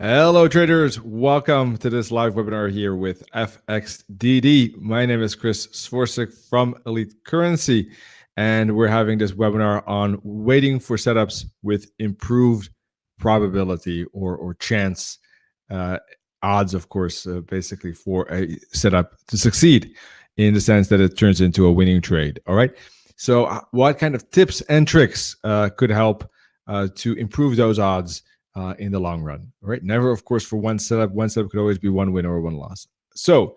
Hello, traders. Welcome to this live webinar here with FXDD. My name is Chris Svorcik from Elite Currency, and we're having this webinar on waiting for setups with improved probability or chance odds, of course, basically for a setup to succeed in the sense that it turns into a winning trade. All right. So what kind of tips and tricks could help to improve those odds in the long run, right? Never, of course, for one setup. One setup could always be one win or one loss. So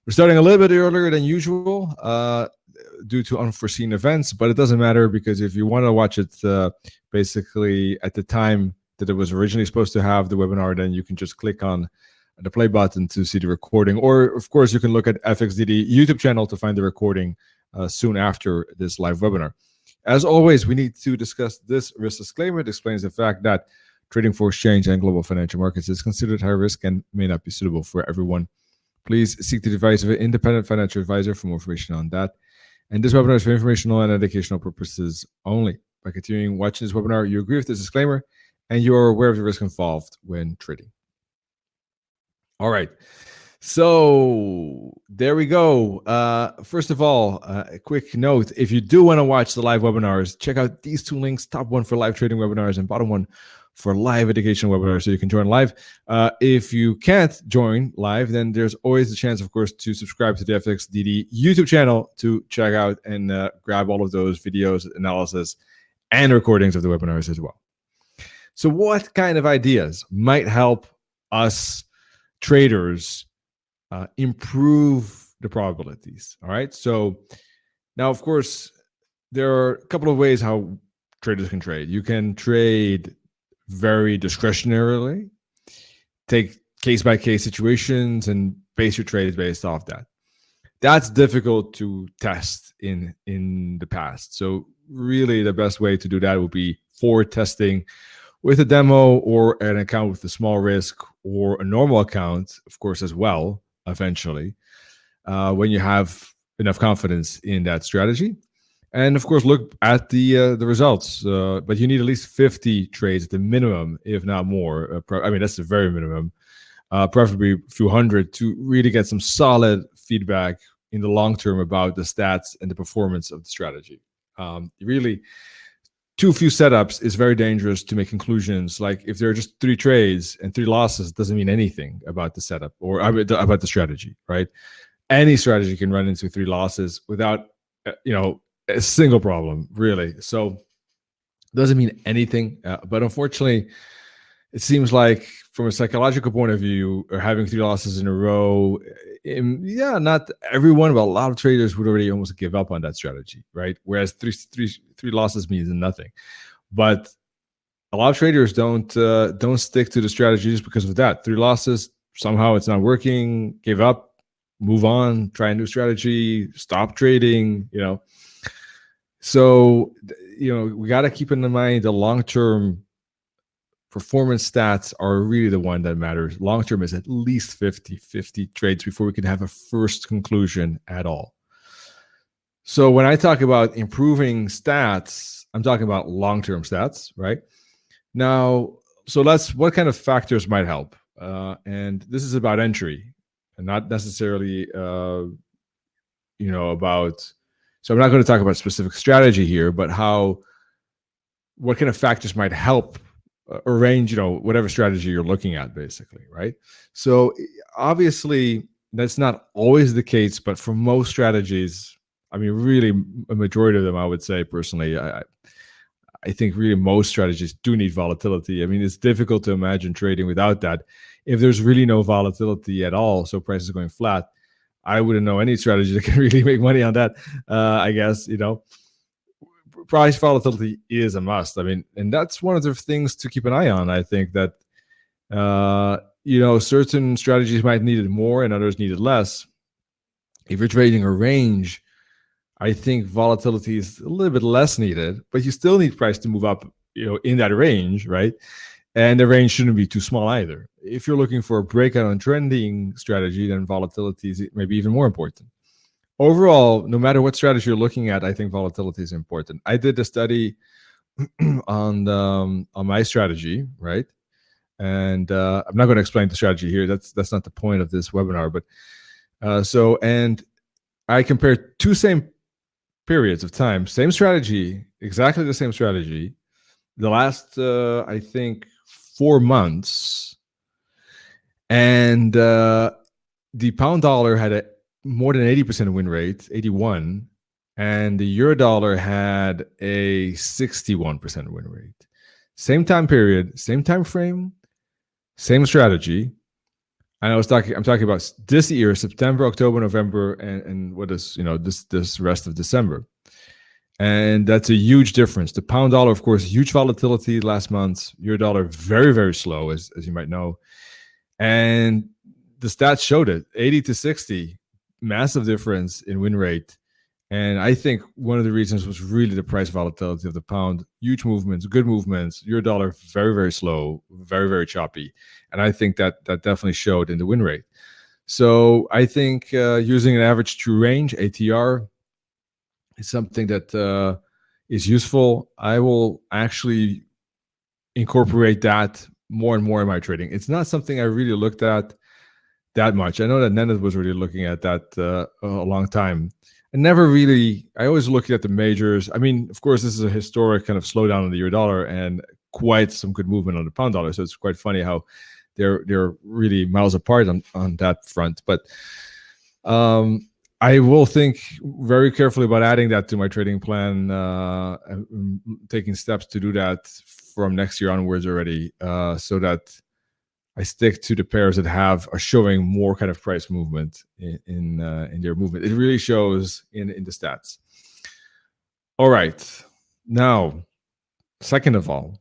we're starting a little bit earlier than usual due to unforeseen events, but it doesn't matter because if you want to watch it basically at the time that it was originally supposed to have the webinar, then you can just click on the play button to see the recording. Or, of course, you can look at FXDD YouTube channel to find the recording soon after this live webinar. As always, we need to discuss this risk disclaimer. It explains the fact that trading for exchange and global financial markets is considered high risk and may not be suitable for everyone. Please seek the advice of an independent financial advisor for more information on that. And this webinar is for informational and educational purposes only. By continuing watching this webinar, you agree with this disclaimer and you are aware of the risk involved when trading. All right. So there we go. First of all, a quick note. If you do want to watch the live webinars, check out these two links, top one for live trading webinars and bottom one for live education webinars, so you can join live. If you can't join live, then there's always the chance, of course, to subscribe to the FXDD YouTube channel to check out and grab all of those videos, analysis, and recordings of the webinars as well. So what kind of ideas might help us traders improve the probabilities? All right. So now, of course, there are a couple of ways how traders can trade. You can trade very discretionarily, take case-by-case situations and base your trades based off that. That's difficult to test in the past. So really the best way to do that would be forward testing with a demo or an account with a small risk or a normal account, of course, as well, eventually, when you have enough confidence in that strategy. And of course, look at the results. But you need at least 50 trades at the minimum, if not more. I mean, that's the very minimum. Preferably a few hundred to really get some solid feedback in the long term about the stats and the performance of the strategy. Really, too few setups is very dangerous to make conclusions. Like if there are just 3 trades and 3 losses, doesn't mean anything about the setup or about the strategy, right? Any strategy can run into 3 losses without, a single problem, really. So doesn't mean anything. But unfortunately, it seems like from a psychological point of view, or having 3 losses in a row, not everyone, but a lot of traders would already almost give up on that strategy, right? Whereas three losses means nothing. But a lot of traders don't stick to the strategy just because of that. 3 losses, somehow it's not working, give up, move on, try a new strategy, stop trading, So, we got to keep in mind the long-term performance stats are really the one that matters. Long-term is at least 50 trades before we can have a first conclusion at all. So when I talk about improving stats, I'm talking about long-term stats, right? Now, so what kind of factors might help? And this is about entry and not necessarily, about... So I'm not going to talk about specific strategy here, but what kind of factors might help arrange, whatever strategy you're looking at, basically, right? So obviously that's not always the case, but for most strategies, I mean, really a majority of them, I would say personally, I think really most strategies do need volatility. I mean, it's difficult to imagine trading without that. If there's really no volatility at all, so prices going flat, I wouldn't know any strategy that can really make money on that. I guess, price volatility is a must. I mean, and that's one of the things to keep an eye on. I think that, certain strategies might need it more and others need it less. If you're trading a range, I think volatility is a little bit less needed, but you still need price to move up, in that range, right? And the range shouldn't be too small either. If you're looking for a breakout on trending strategy, then volatility is maybe even more important. Overall, no matter what strategy you're looking at, I think volatility is important. I did a study on my strategy, right? And I'm not going to explain the strategy here. That's not the point of this webinar. But and I compared two same periods of time, same strategy, exactly the same strategy. The last, I think, 4 months, and the pound dollar had a more than 80% win rate, 81, and the euro dollar had a 61% win rate. Same time period, same time frame, same strategy. And I'm talking about this year, September, October, November, and what is this rest of December. And that's a huge difference. The pound dollar, of course, huge volatility last month. Euro dollar, very, very slow, as you might know. And the stats showed it, 80 to 60, massive difference in win rate. And I think one of the reasons was really the price volatility of the pound. Huge movements, good movements. Euro dollar, very, very slow, very, very choppy. And I think that definitely showed in the win rate. So I think using an average true range, ATR, is something that is useful. I will actually incorporate that more and more in my trading. It's not something I really looked at that much. I know that Nenad was really looking at that a long time. I always look at the majors. I mean, of course, this is a historic kind of slowdown in the euro dollar and quite some good movement on the pound dollar. So it's quite funny how they're really miles apart on that front. But I will think very carefully about adding that to my trading plan, taking steps to do that from next year onwards already, so that I stick to the pairs that are showing more kind of price movement in their movement. It really shows in the stats. All right. Now, second of all,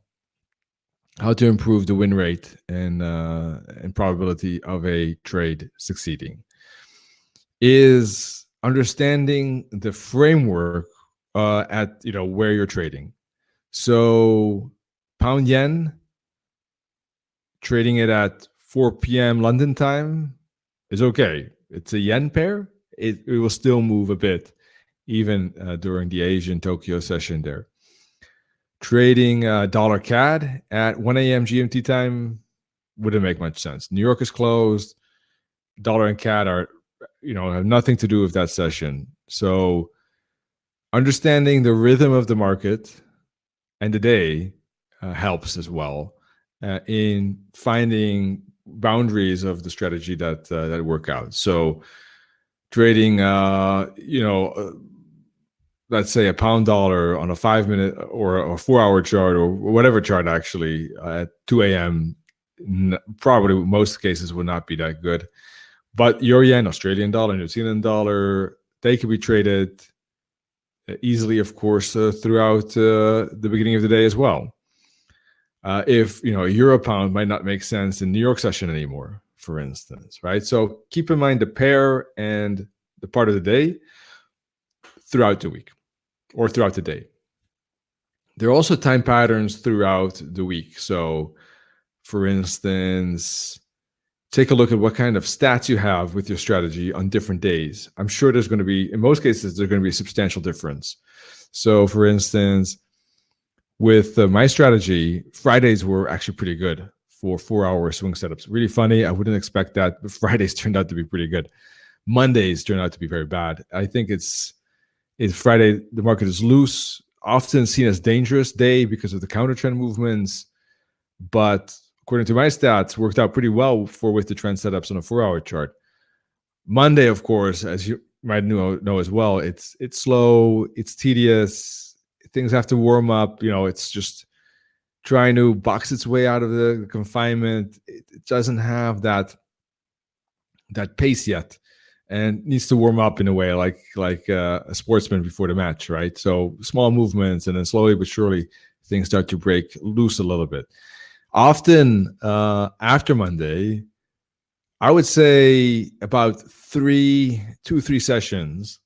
how to improve the win rate and probability of a trade succeeding is understanding the framework at where you're trading. So pound yen, trading it at 4 p.m. London time is okay. It's a yen pair. It will still move a bit, even during the Asian Tokyo session there. Trading dollar CAD at 1 a.m. GMT time wouldn't make much sense. New York is closed. Dollar and CAD are, have nothing to do with that session. So understanding the rhythm of the market and the day helps as well. In finding boundaries of the strategy that work out. So trading, let's say a pound dollar on a 5-minute or a 4-hour chart or whatever chart actually at 2 a.m. Probably most cases would not be that good. But euro yen, Australian dollar, New Zealand dollar, they can be traded easily, of course, throughout the beginning of the day as well. If a euro pound might not make sense in New York session anymore, for instance, right? So keep in mind the pair and the part of the day throughout the week or throughout the day. There are also time patterns throughout the week. So, for instance, take a look at what kind of stats you have with your strategy on different days. I'm sure there's going to be, in most cases, there's going to be a substantial difference. So, for instance, with my strategy, Fridays were actually pretty good for 4-hour swing setups. Really funny. I wouldn't expect that, but Fridays turned out to be pretty good. Mondays turned out to be very bad. I think it's Friday, the market is loose, often seen as dangerous day because of the counter trend movements. But according to my stats, worked out pretty well with the trend setups on a 4-hour chart. Monday, of course, as you might know as well, it's slow, it's tedious. Things have to warm up. It's just trying to box its way out of the confinement. It doesn't have that pace yet, and needs to warm up in a way like a sportsman before the match, right? So small movements, and then slowly but surely things start to break loose a little bit. Often after Monday, I would say about 2-3 sessions,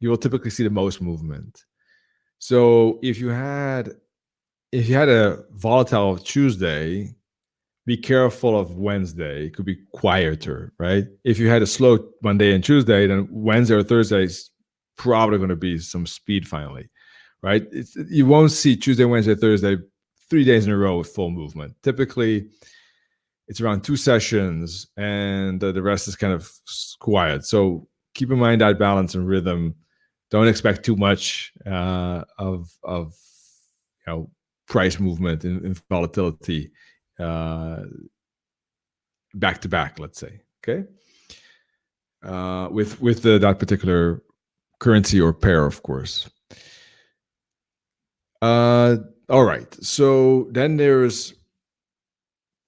you will typically see the most movement. So if you had a volatile Tuesday, be careful of Wednesday. It could be quieter, right? If you had a slow Monday and Tuesday, then Wednesday or Thursday is probably going to be some speed finally, right? You won't see Tuesday, Wednesday, Thursday, 3 days in a row with full movement. Typically, it's around 2 sessions, and the rest is kind of quiet. So keep in mind that balance and rhythm. Don't expect too much of price movement and volatility back to back, let's say. Okay, with that particular currency or pair, of course. All right. So then there's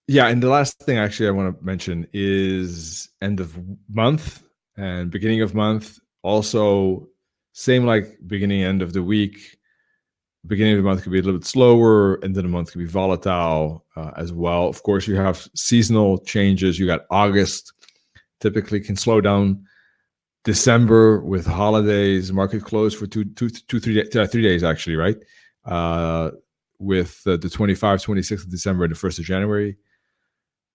and the last thing actually I want to mention is end of month and beginning of month. Also, same like beginning end of the week. Beginning of the month could be a little bit slower, and then the month could be volatile as well. Of course, you have seasonal changes. You got August, typically can slow down. December with holidays, market close for 3 days actually, right? With the 25th, 26th of December and the 1st of January.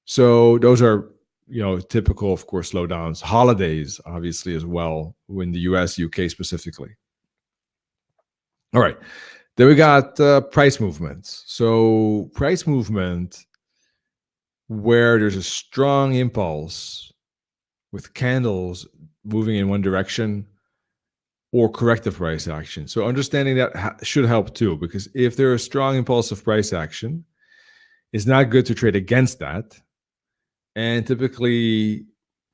So those are, typical, of course, slowdowns. Holidays, obviously, as well, in the US, UK specifically. All right. Then we got price movements. So price movement where there's a strong impulse with candles moving in one direction or corrective price action. So understanding that should help too, because if there's a strong impulsive price action, it's not good to trade against that. And typically,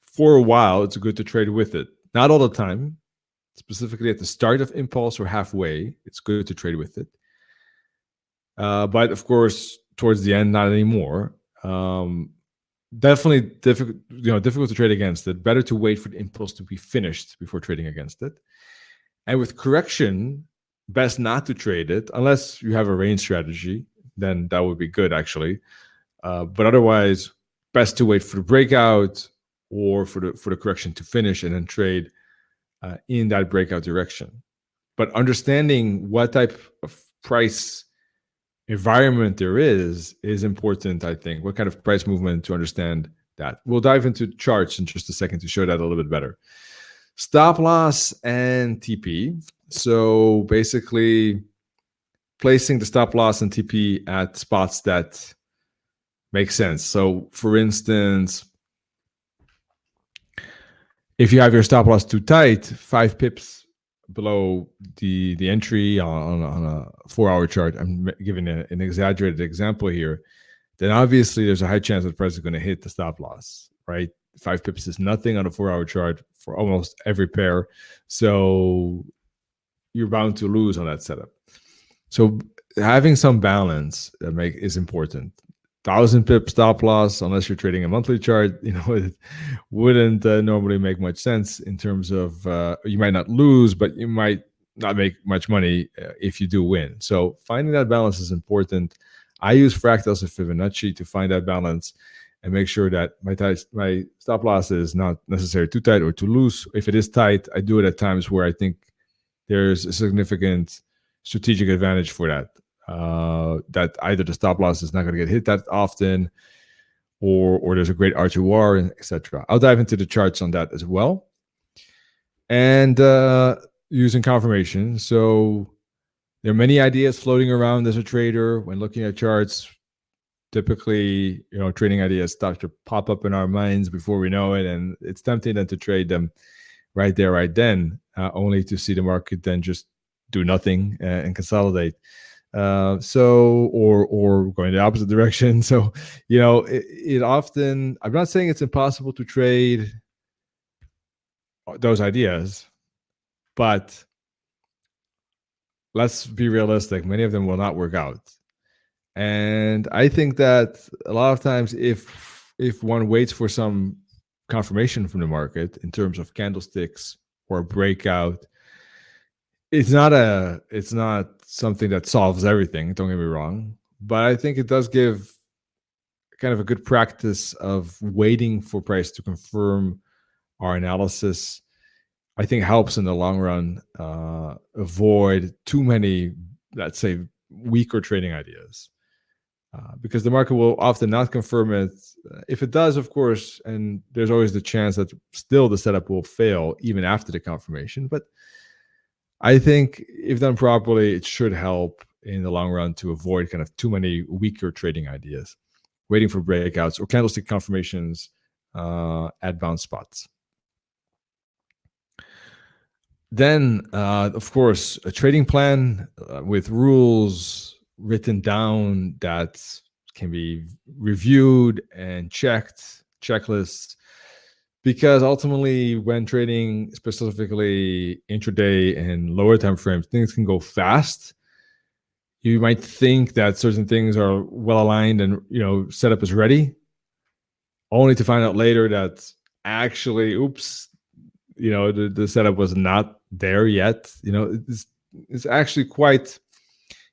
for a while, it's good to trade with it. Not all the time, specifically at the start of impulse or halfway, it's good to trade with it. But of course, towards the end, not anymore. Definitely difficult to trade against it. Better to wait for the impulse to be finished before trading against it. And with correction, best not to trade it unless you have a range strategy. Then that would be good, actually. But otherwise, best to wait for the breakout or for the correction to finish and then trade in that breakout direction. But understanding what type of price environment there is important, I think. What kind of price movement to understand that. We'll dive into charts in just a second to show that a little bit better. Stop loss and TP. So basically placing the stop loss and TP at spots that make sense. So for instance, if you have your stop loss too tight, 5 pips below the entry on a 4-hour chart, I'm giving an exaggerated example here, then obviously there's a high chance that the price is going to hit the stop loss, right? 5 pips is nothing on a 4-hour chart for almost every pair. So you're bound to lose on that setup. So having some balance is important. 1,000 pip stop loss, unless you're trading a monthly chart, it wouldn't normally make much sense in terms of you might not lose, but you might not make much money if you do win. So finding that balance is important. I use fractals of Fibonacci to find that balance and make sure that my stop loss is not necessarily too tight or too loose. If it is tight, I do it at times where I think there's a significant strategic advantage for that. That either the stop loss is not going to get hit that often, or there's a great R2R, etc. I'll dive into the charts on that as well. And using confirmation. So there are many ideas floating around as a trader when looking at charts. Typically, trading ideas start to pop up in our minds before we know it, and it's tempting then to trade them right there, right then, only to see the market then just do nothing and consolidate. Or going the opposite direction. So, it often, I'm not saying it's impossible to trade those ideas, but let's be realistic. Many of them will not work out. And I think that a lot of times if one waits for some confirmation from the market in terms of candlesticks or breakout, it's not something that solves everything, don't get me wrong, but I think it does give kind of a good practice of waiting for price to confirm our analysis. I think helps in the long run avoid too many, let's say, weaker trading ideas, because the market will often not confirm it. If it does, of course, and there's always the chance that still the setup will fail even after the confirmation, but I think if done properly, it should help in the long run to avoid kind of too many weaker trading ideas. waiting for breakouts, or candlestick confirmations at bounce spots. Then, of course, a trading plan with rules written down that can be reviewed and checked, checklists, because ultimately when trading, specifically intraday and lower time frames, things can go fast. You might think that certain things are well aligned and setup is ready, only to find out later that actually, oops, the setup was not there yet. It's actually quite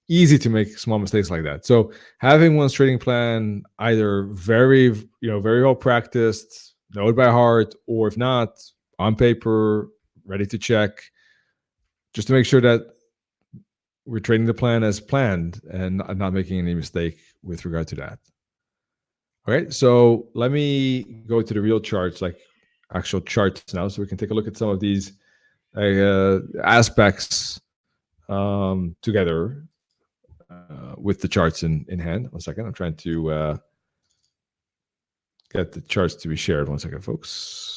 easy to make small mistakes like that. So having one's trading plan either very well practiced, know it by heart, or if not, on paper, ready to check, just to make sure that we're trading the plan as planned and not making any mistake with regard to that. All right, so let me go to the real charts, like actual charts now, so we can take a look at some of these aspects together with the charts in hand. 1 second, I'm trying to get the charts to be shared. 1 second, folks.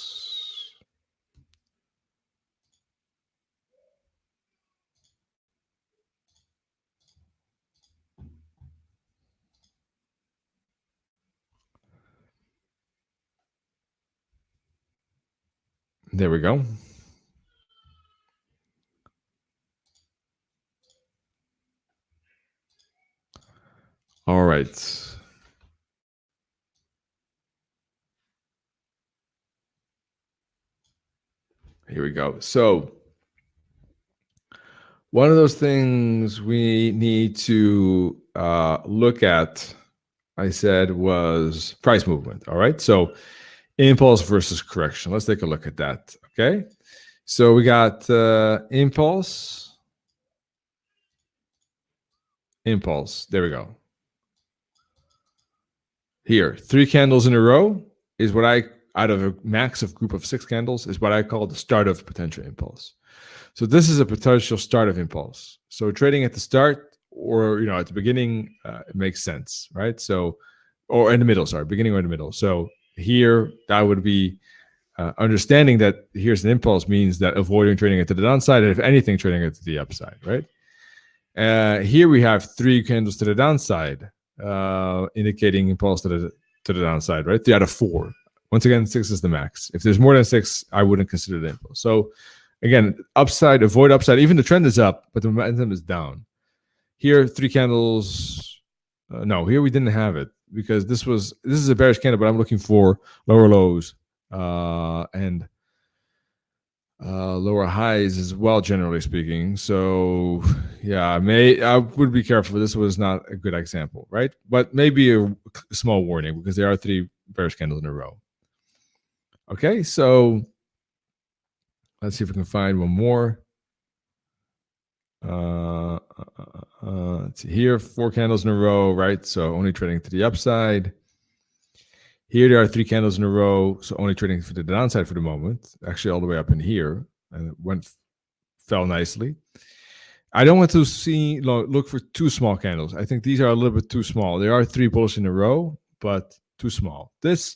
There we go. All right. Here we go. So one of those things we need to look at, I said, was price movement. All right. So impulse versus correction. Let's take a look at that. Okay. So we got impulse. There we go. Here, 3 candles in a row is what out of a max of group of 6 candles, is what I call the start of potential impulse. So this is a potential start of impulse. So trading at the start or at the beginning, it makes sense, right? So, or in the middle, beginning or in the middle. So here, that would be understanding that here's an impulse means that avoiding trading it to the downside, and if anything, trading it to the upside, right? Here we have 3 candles to the downside, indicating impulse to the downside, right? 3 out of 4. Once again, 6 is the max. If there's more than 6, I wouldn't consider it impulse. So again, upside, avoid upside. Even the trend is up, but the momentum is down. Here, 3 candles. No, here we didn't have it because this is a bearish candle, but I'm looking for lower lows and lower highs as well, generally speaking. So yeah, I would be careful. This was not a good example, right? But maybe a small warning because there are 3 bearish candles in a row. Okay, so let's see if we can find one more. Let's see here, 4 candles in a row, right? So only trading to the upside. Here there are 3 candles in a row, so only trading for the downside for the moment. Actually, all the way up in here, and it fell nicely. I don't want to look for too small candles. I think these are a little bit too small. There are 3 bullish in a row, but too small. This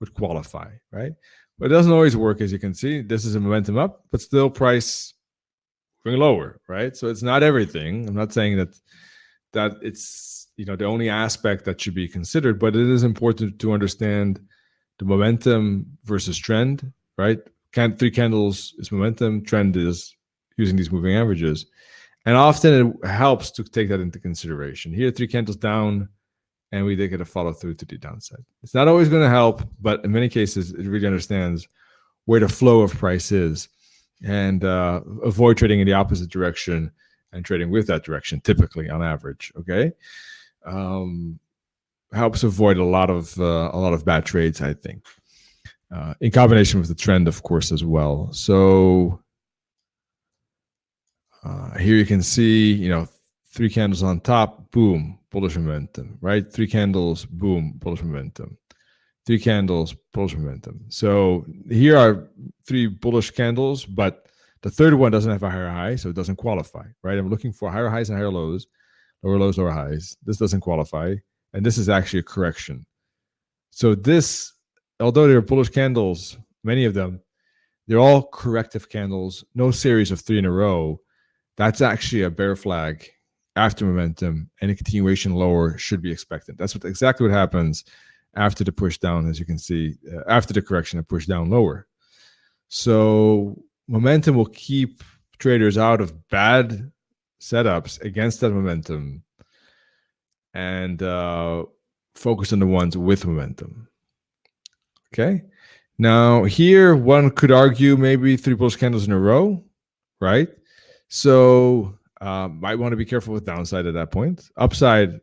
would qualify, right? But it doesn't always work, as you can see. This is a momentum up, but still price going lower, right? So it's not everything. I'm not saying that it's the only aspect that should be considered, but it is important to understand the momentum versus trend, right? 3 candles is momentum, trend is using these moving averages. And often it helps to take that into consideration. Here, 3 candles down, and we did get a follow through to the downside. It's not always going to help, but in many cases, it really understands where the flow of price is and avoid trading in the opposite direction and trading with that direction, typically on average. Okay, helps avoid a lot of bad trades, I think, in combination with the trend, of course, as well. So here you can see, 3 candles on top, boom, bullish momentum, right? 3 candles, boom, bullish momentum. 3 candles, bullish momentum. So here are 3 bullish candles, but the third one doesn't have a higher high, so it doesn't qualify, right? I'm looking for higher highs and higher lows, lower lows, lower highs. This doesn't qualify, and this is actually a correction. So this, although they're bullish candles, many of them, they're all corrective candles, no series of 3 in a row. That's actually a bear flag after momentum, and a continuation lower should be expected. That's exactly what happens after the push down, as you can see, after the correction and push down lower. So momentum will keep traders out of bad setups against that momentum and focus on the ones with momentum. Okay. Now here, one could argue maybe 3 bullish candles in a row, right? So might want to be careful with downside at that point. Upside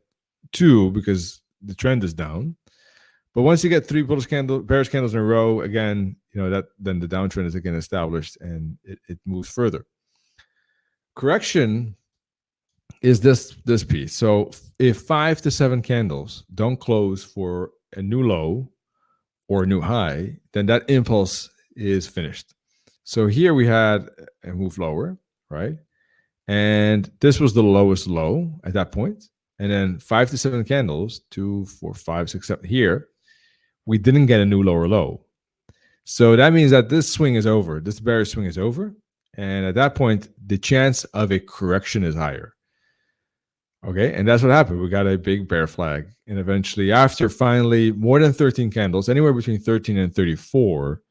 too, because the trend is down. But once you get 3 bearish candles in a row, again, then the downtrend is again established and it moves further. Correction is this piece. So if 5 to 7 candles don't close for a new low or a new high, then that impulse is finished. So here we had a move lower, right? And this was the lowest low at that point. And then 5 to 7 candles, 2, 4, 5, 6, 7 here, we didn't get a new lower low. So that means that this swing is over. This bearish swing is over. And at that point, the chance of a correction is higher. Okay, and that's what happened. We got a big bear flag. And eventually, after finally more than 13 candles, anywhere between 13 and 34,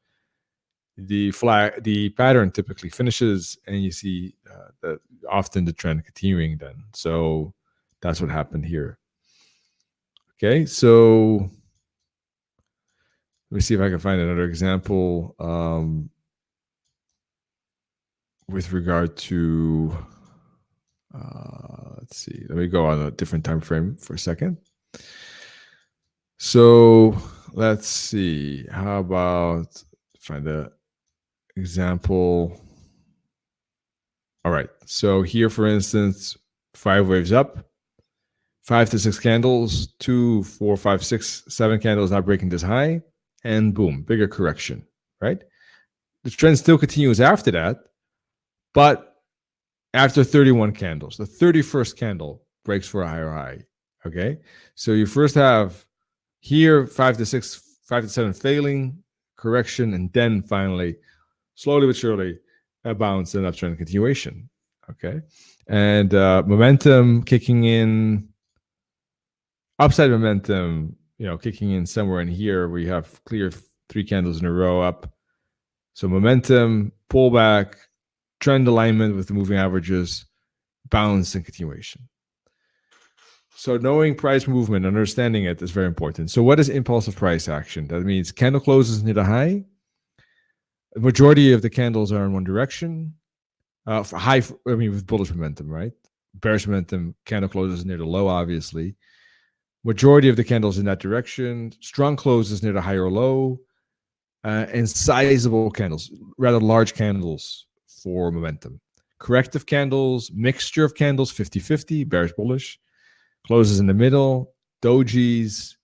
the pattern typically finishes, and you see that often the trend continuing then. So that's what happened here. Okay, so let me see if I can find another example with regard to, let's see, let me go on a different time frame for a second. So let's see, how about find a example. All right, so here, for instance, 5 waves up, 5 to 6 candles, 2, 4, 5, 6, 7 candles not breaking this high, and boom, bigger correction, right? The trend still continues after that, but after 31 candles, the 31st candle breaks for a higher high, okay? So you first have here 5 to 6, 5 to 7 failing, correction, and then finally, slowly but surely, a bounce and uptrend continuation, okay? And momentum kicking in, upside momentum, kicking in somewhere in here. We have clear 3 candles in a row up. So momentum, pullback, trend alignment with the moving averages, bounce and continuation. So knowing price movement, understanding it is very important. So what is impulsive price action? That means candle closes near the high. The majority of the candles are in one direction. With bullish momentum, right? Bearish momentum, candle closes near the low, obviously. Majority of the candles in that direction. Strong closes near the higher low. And sizable candles, rather large candles for momentum. Corrective candles, mixture of candles, 50-50, bearish, bullish. Closes in the middle, dojis,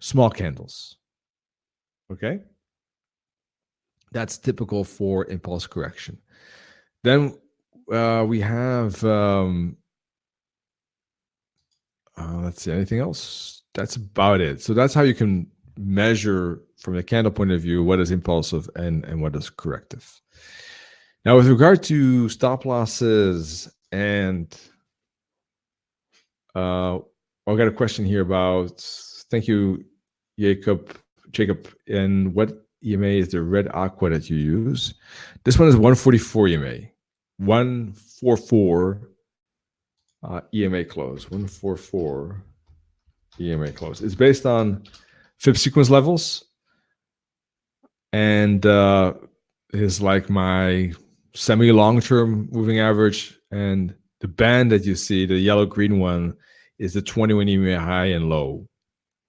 small candles. Okay? That's typical for impulse correction. Then we have, let's see, anything else? That's about it. So that's how you can measure from the candle point of view what is impulsive and what is corrective. Now, with regard to stop losses and I got a question here about, thank you, Jacob, and what EMA is the red aqua that you use? This one is 144 EMA, 144 EMA Close, 144 EMA Close. It's based on Fib sequence levels, and is like my semi-long-term moving average, and the band that you see, the yellow-green one, is the 21 EMA high and low.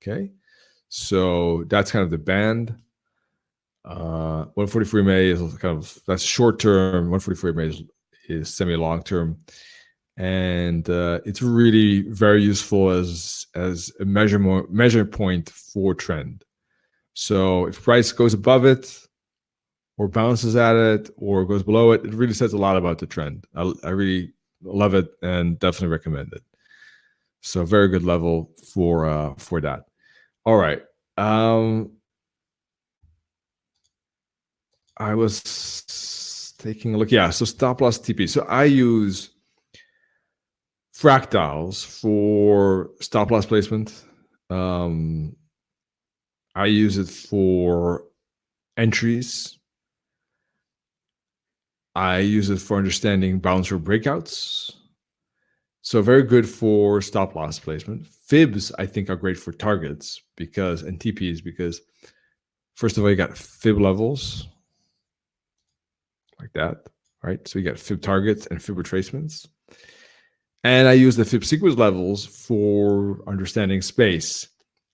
Okay, so that's kind of the band. 144 EMA is kind of, that's short-term. 144 EMA is semi-long-term, and it's really very useful as a measure point for trend. So if price goes above it, or bounces at it, or goes below it, it really says a lot about the trend. I really love it and definitely recommend it. So very good level for that. All right. I was taking a look. Yeah, so stop loss TP. So I use fractals for stop loss placement. I use it for entries. I use it for understanding bounce or breakouts. So very good for stop loss placement. Fibs, I think, are great for targets and TPs because, first of all, you got fib levels like that, right? So you got fib targets and fib retracements. And I use the fib sequence levels for understanding space.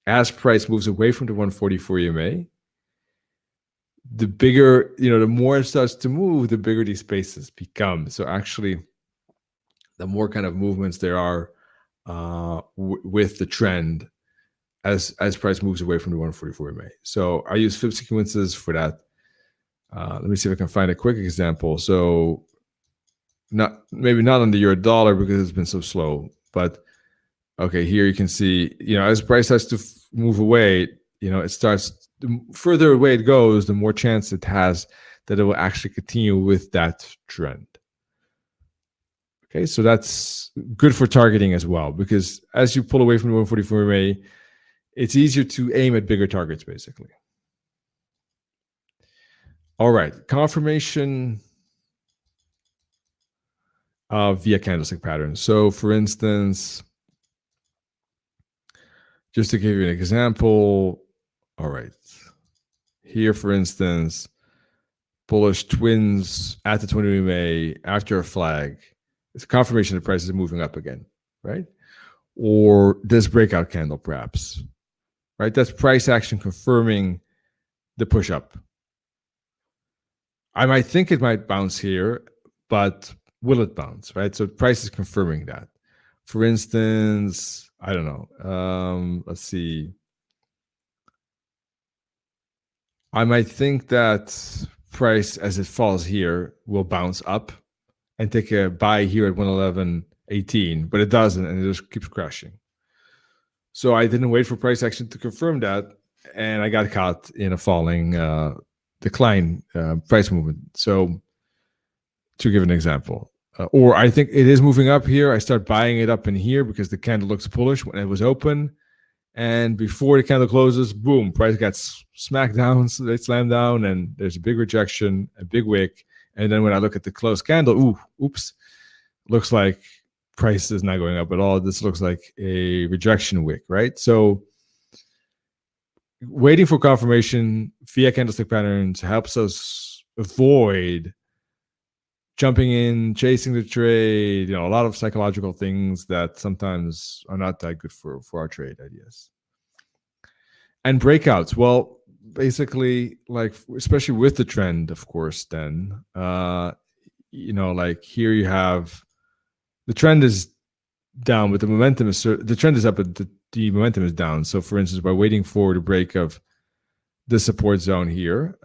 As price moves away from the 144 EMA, the bigger, the more it starts to move, the bigger these spaces become. So actually, the more kind of movements there are with the trend as price moves away from the 144 EMA. So I use fib sequences for that. Let me see if I can find a quick example. So maybe not on the euro dollar because it's been so slow, but okay, here you can see, as price starts to move away, it starts, the further away it goes, the more chance it has that it will actually continue with that trend. Okay, so that's good for targeting as well, because as you pull away from the 144 EMA, it's easier to aim at bigger targets, basically. All right, confirmation via candlestick patterns. So for instance, just to give you an example, all right, here, for instance, bullish twins at the 20 EMA after a flag. It's a confirmation the price is moving up again, right? Or this breakout candle, perhaps, right? That's price action confirming the push up. I might think it might bounce here, but will it bounce, right? So price is confirming that. For instance, I don't know. Let's see. I might think that price, as it falls here, will bounce up and take a buy here at 111.18, but it doesn't, and it just keeps crashing. So I didn't wait for price action to confirm that, and I got caught in a falling decline price movement. So to give an example, or I think it is moving up here. I start buying it up in here because the candle looks bullish when it was open. And before the candle closes, boom, price got smacked down, so they slammed down, and there's a big rejection, a big wick. And then when I look at the closed candle, oops, looks like price is not going up at all. This looks like a rejection wick, right? So waiting for confirmation via candlestick patterns helps us avoid jumping in, chasing the trade, a lot of psychological things that sometimes are not that good for our trade ideas. And breakouts, well, basically, like, especially with the trend, of course, then, like here you have, the trend is down, but the trend is up, but the momentum is down. So for instance, by waiting for the break of the support zone here,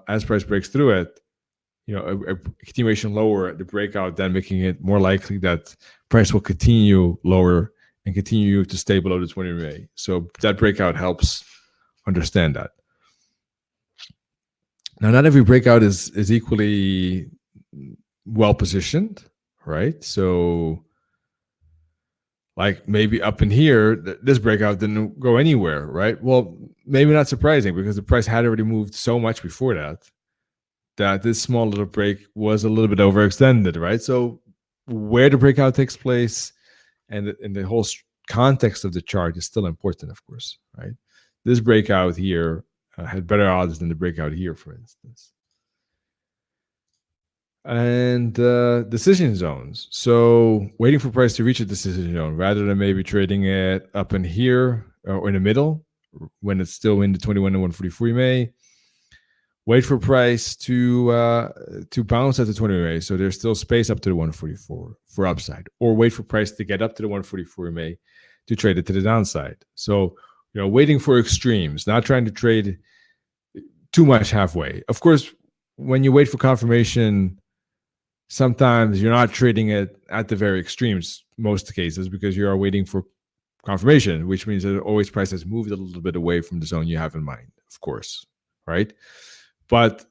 as price breaks through it, a continuation lower at the breakout, then making it more likely that price will continue lower and continue to stay below the 20 EMA. So that breakout helps understand that. Now, not every breakout is equally well positioned, right? So like maybe up in here, this breakout didn't go anywhere, right? Well, maybe not surprising because the price had already moved so much before that this small little break was a little bit overextended, right? So where the breakout takes place and the whole context of the chart is still important, of course, right? This breakout here had better odds than the breakout here, for instance. And decision zones. So waiting for price to reach a decision zone rather than maybe trading it up in here or in the middle when it's still in the 21 and 144 EMA. Wait for price to bounce at the 20 EMA, so there's still space up to the 144 for upside, or wait for price to get up to the 144 EMA to trade it to the downside. So waiting for extremes, not trying to trade too much halfway. Of course, when you wait for confirmation, sometimes you're not trading it at the very extremes, most cases, because you are waiting for confirmation, which means that always price has moved a little bit away from the zone you have in mind, of course, right? But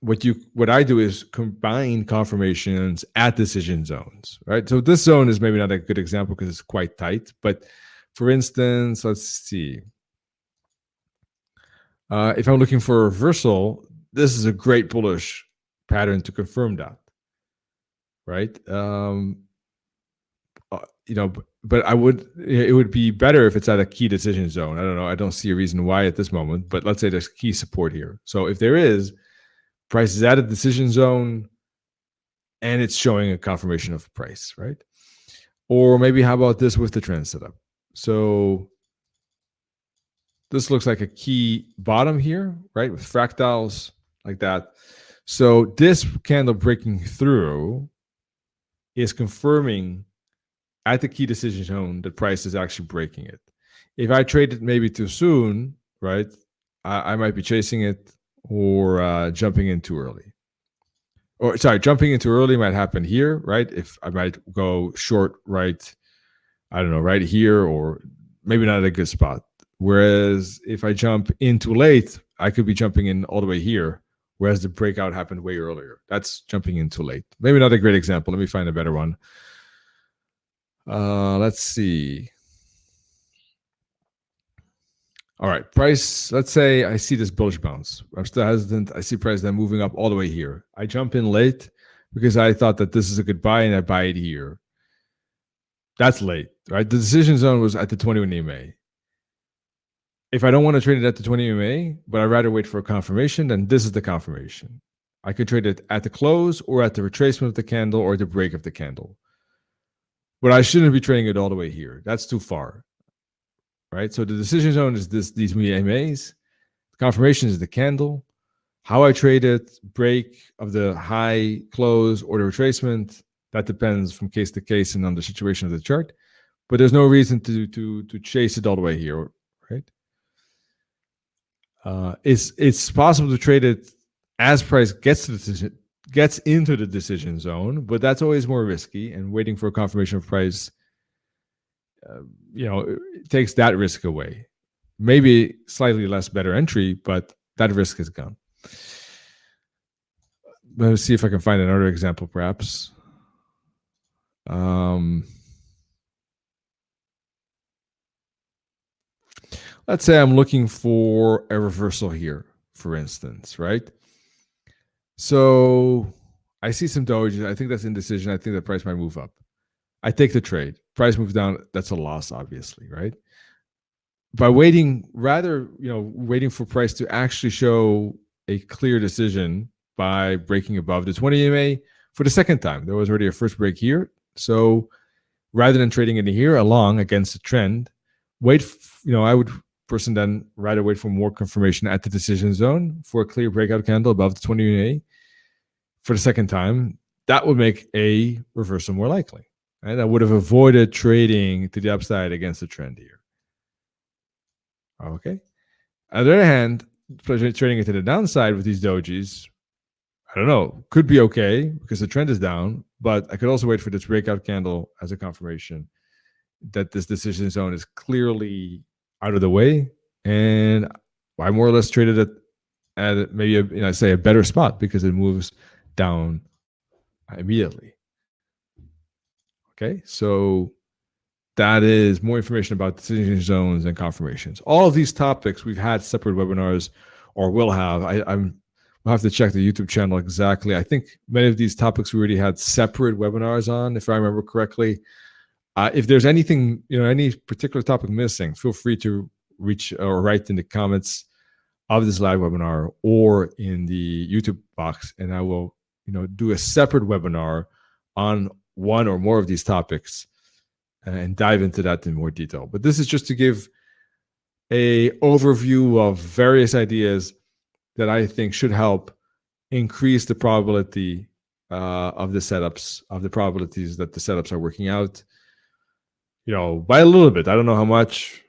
what I do is combine confirmations at decision zones, right? So this zone is maybe not a good example because it's quite tight, but for instance, let's see. If I'm looking for a reversal, this is a great bullish pattern to confirm that, right? But it would be better if it's at a key decision zone. I don't know. I don't see a reason why at this moment, but let's say there's key support here. So if there is, price is at a decision zone and it's showing a confirmation of price, right? Or maybe how about this with the trend setup? So this looks like a key bottom here, right? With fractals like that. So this candle breaking through is confirming at the key decision zone that price is actually breaking it. If I trade it maybe too soon, right, I might be chasing it or jumping in too early. Or sorry, jumping in too early might happen here, right? If I might go short right, I don't know, right here, or maybe not at a good spot. Whereas if I jump in too late, I could be jumping in all the way here, whereas the breakout happened way earlier. That's jumping in too late. Maybe not a great example. Let me find a better one. Let's see. All right, price. Let's say I see this bullish bounce. I'm still hesitant. I see price then moving up all the way here. I jump in late because I thought that this is a good buy and I buy it here. That's late, right? The decision zone was at the 21 EMA. If I don't want to trade it at the 20 EMA, but I'd rather wait for a confirmation, then this is the confirmation. I could trade it at the close or at the retracement of the candle or the break of the candle. But I shouldn't be trading it all the way here. That's too far, right? So the decision zone is these EMAs. The confirmation is the candle. How I trade it, break of the high, close, or the retracement, that depends from case to case and on the situation of the chart. But there's no reason to chase it all the way here, right? It's possible to trade it as price gets into the decision zone, but that's always more risky. And waiting for a confirmation of price, it takes that risk away. Maybe slightly less better entry, but that risk is gone. Let's see if I can find another example, perhaps. Let's say I'm looking for a reversal here, for instance, right? So I see some dojis. I think that's indecision. I think the price might move up. I take the trade. Price moves down. That's a loss, obviously, right? By waiting, waiting for price to actually show a clear decision by breaking above the 20 EMA for the second time. There was already a first break here. So rather than trading in here along against the trend, I would person then rather wait for more confirmation at the decision zone for a clear breakout candle above the 20 EMA for the second time. That would make a reversal more likely. And I would have avoided trading to the upside against the trend here. Okay. On the other hand, trading it to the downside with these dojis, I don't know, could be okay because the trend is down, but I could also wait for this breakout candle as a confirmation that this decision zone is clearly out of the way, and I more or less traded it at maybe a better spot because it moves down immediately. Okay, so that is more information about decision zones and confirmations. All of these topics we've had separate webinars, or will have. We'll have to check the YouTube channel exactly. I think many of these topics we already had separate webinars on, if I remember correctly. If there's anything, any particular topic missing, feel free to reach or write in the comments of this live webinar or in the YouTube box, and I will, do a separate webinar on one or more of these topics and dive into that in more detail. But this is just to give a overview of various ideas that I think should help increase the probability of the setups, of the probabilities that the setups are working out. By a little bit. I don't know how much.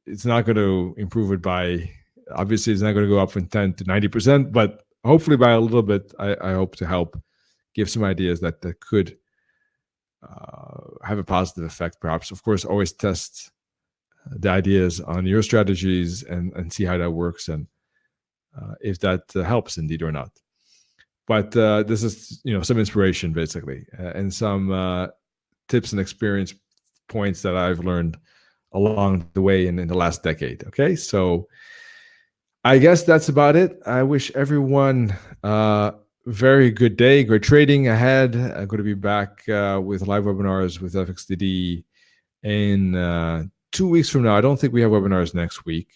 It's not going to improve it by, obviously, it's not going to go up from 10 to 90%, but hopefully by a little bit, I hope to help give some ideas that could have a positive effect, perhaps. Of course, always test the ideas on your strategies and see how that works, and if that helps indeed or not. But this is, some inspiration basically, and some tips and experience points that I've learned along the way in the last decade. Okay, so I guess that's about it. I wish everyone very good day, great trading ahead. I'm going to be back with live webinars with FXDD in 2 weeks from now. I don't think we have webinars next week.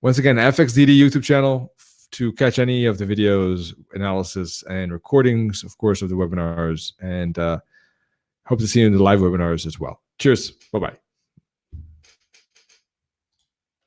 Once again, FXDD YouTube channel to catch any of the videos, analysis, and recordings, of course, of the webinars. And hope to see you in the live webinars as well. Cheers. Bye-bye.